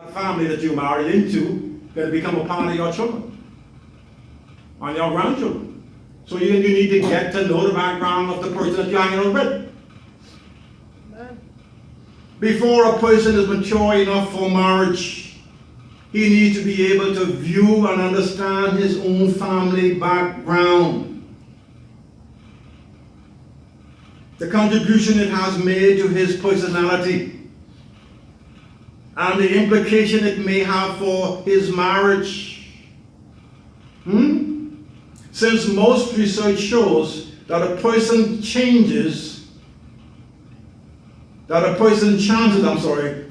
family that you married into going to become a part of your children and your grandchildren. So you need to get to know the background of the person that you're hanging out with. Before a person is mature enough for marriage, he needs to be able to view and understand his own family background, the contribution it has made to his personality, and the implication it may have for his marriage. Since most research shows that a person's chances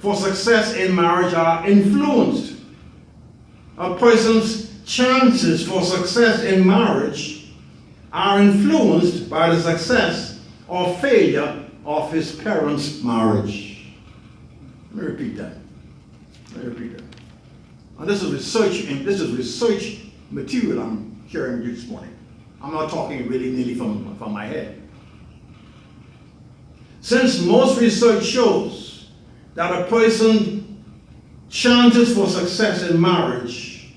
for success in marriage are influenced. A person's chances for success in marriage are influenced by the success or failure of his parents' marriage. Let me repeat that. And this is research material I'm sharing with you this morning. I'm not talking really nearly from my head. Since most research shows that a person's chances for success in marriage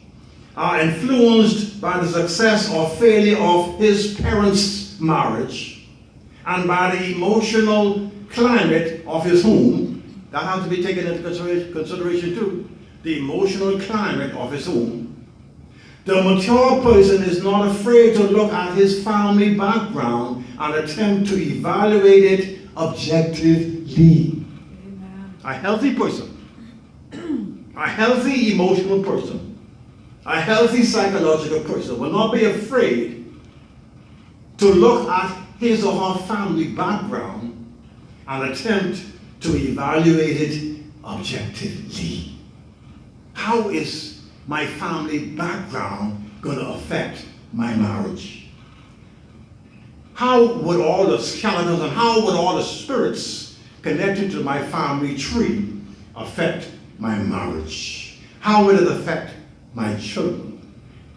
are influenced by the success or failure of his parents' marriage and by the emotional climate of his home, that has to be taken into consideration too, the emotional climate of his home. The mature person is not afraid to look at his family background and attempt to evaluate it objectively. Amen. A healthy person, a healthy emotional person, a healthy psychological person will not be afraid to look at his or her family background and attempt to evaluate it objectively. How is my family background going to affect my marriage? How would all the skeletons and how would all the spirits connected to my family tree affect my marriage? How would it affect my children?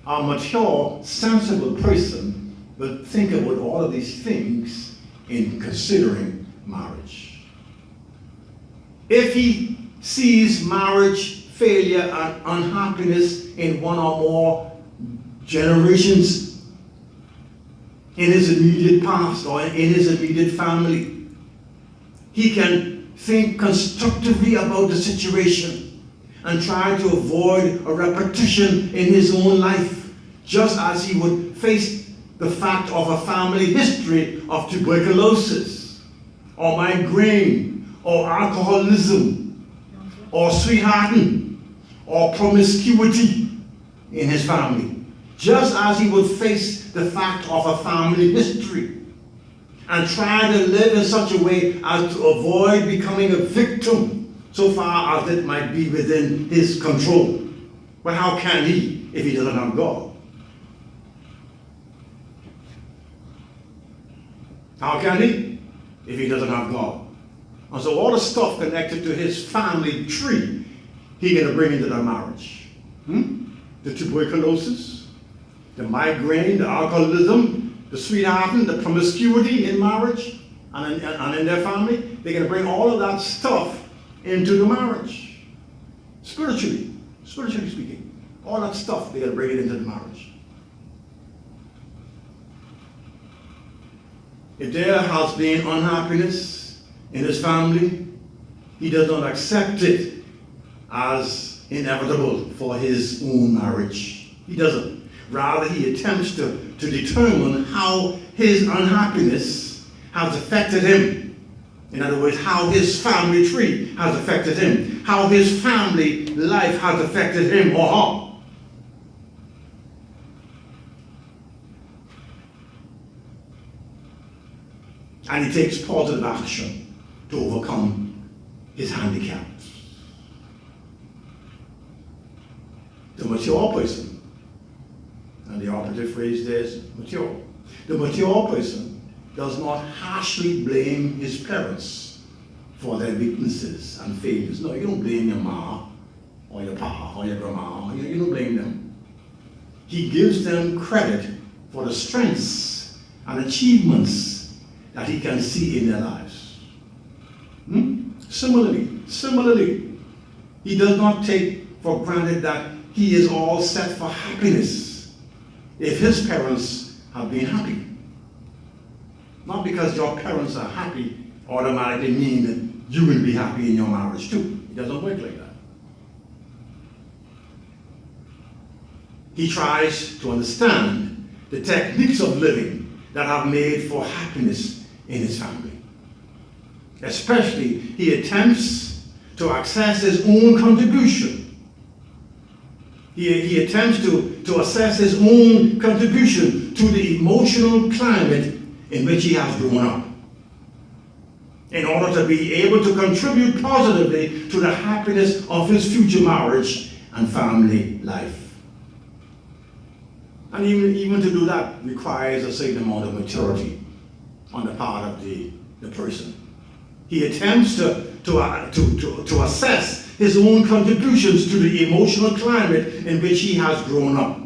A mature, sensible person will think about all of these things in considering marriage. If he sees marriage failure and unhappiness in one or more generations in his immediate past or in his immediate family, he can think constructively about the situation and try to avoid a repetition in his own life, just as he would face the fact of a family history of tuberculosis or migraine or alcoholism or sweethearting or promiscuity in his family, just as he would face the fact of a family history and try to live in such a way as to avoid becoming a victim so far as it might be within his control. But how can he if he doesn't have God? How can he if he doesn't have God? And so all the stuff connected to his family tree, he's going to bring into the marriage. The tuberculosis, the migraine, the alcoholism, the sweethearting, the promiscuity in marriage and in their family. They're going to bring all of that stuff into the marriage. Spiritually speaking, all that stuff, they're going to bring it into the marriage. If there has been unhappiness in his family, he does not accept it as inevitable for his own marriage. He doesn't. Rather, he attempts to determine how his unhappiness has affected him. In other words, how his family tree has affected him, how his family life has affected him or her. And he takes positive action to overcome his handicaps. The mature person, and the operative phrase there is mature. The mature person does not harshly blame his parents for their weaknesses and failures. No, you don't blame your ma or your pa or your grandma. You don't blame them. He gives them credit for the strengths and achievements that he can see in their lives. Similarly, He does not take for granted that he is all set for happiness if his parents have been happy. Not because your parents are happy automatically mean that you will be happy in your marriage too. It doesn't work like that. He tries to understand the techniques of living that have made for happiness in his family. Especially, he attempts to access his own contribution. He attempts to assess his own contribution to the emotional climate in which he has grown up, in order to be able to contribute positively to the happiness of his future marriage and family life. And even to do that requires a certain amount of maturity on the part of the person. He attempts to assess his own contributions to the emotional climate in which he has grown up.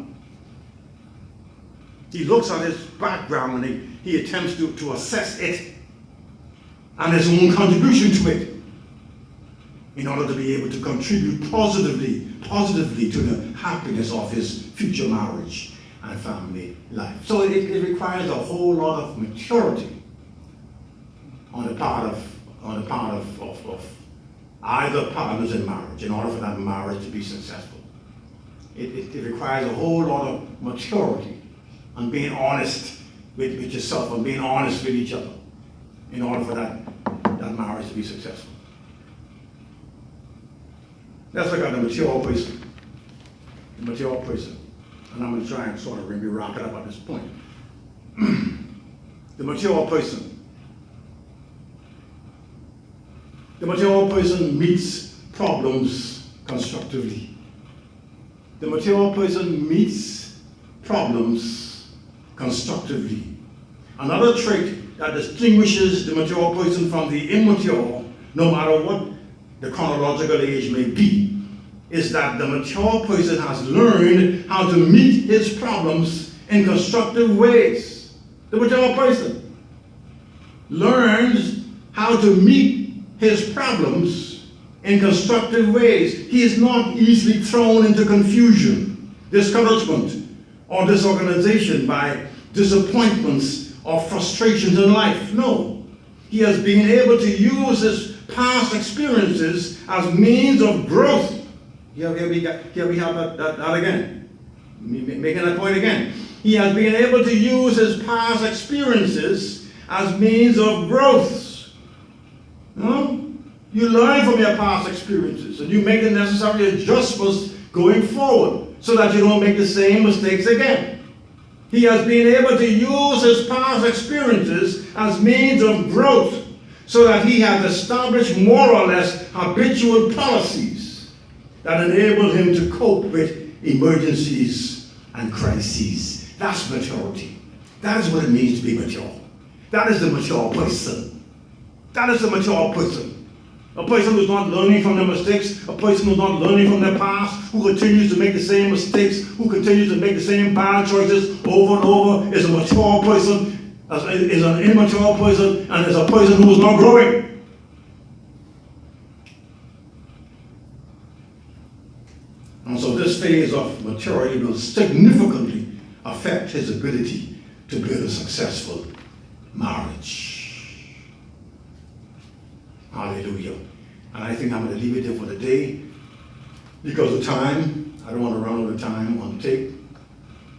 He looks at his background and he attempts to assess it and his own contribution to it in order to be able to contribute positively to the happiness of his future marriage and family life. So it requires a whole lot of maturity on the part of either partners in marriage in order for that marriage to be successful. It requires a whole lot of maturity and being honest with yourself and being honest with each other in order for that marriage to be successful. Let's look at the mature person. The mature person. And I'm going to try and sort of maybe wrap it up at this point. The mature person. The mature person meets problems constructively. The mature person meets problems constructively. Another trait that distinguishes the mature person from the immature, no matter what the chronological age may be, is that the mature person has learned how to meet his problems in constructive ways. The mature person learns how to meet his problems in constructive ways. He is not easily thrown into confusion, discouragement, or disorganization by disappointments or frustrations in life. No. He has been able to use his past experiences as means of growth. Here we have that again. Making that point again. He has been able to use his past experiences as means of growth. No? You learn from your past experiences and you make the necessary adjustments going forward so that you don't make the same mistakes again. He has been able to use his past experiences as means of growth so that he has established more or less habitual policies that enable him to cope with emergencies and crises. That's maturity. That is what it means to be mature. That is the mature person. That is the mature person. A person who's not learning from their mistakes, a person who's not learning from their past, who continues to make the same mistakes, who continues to make the same bad choices over and over, is a mature person, is an immature person, and is a person who is not growing. And so this phase of maturity will significantly affect his ability to build a successful marriage. Hallelujah. And I think I'm going to leave it there for the day because of time. I don't want to run out of time on tape.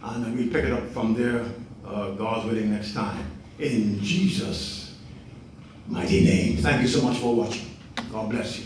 And we'll pick it up from there, God's willing, next time. In Jesus' mighty name. Thank you so much for watching. God bless you.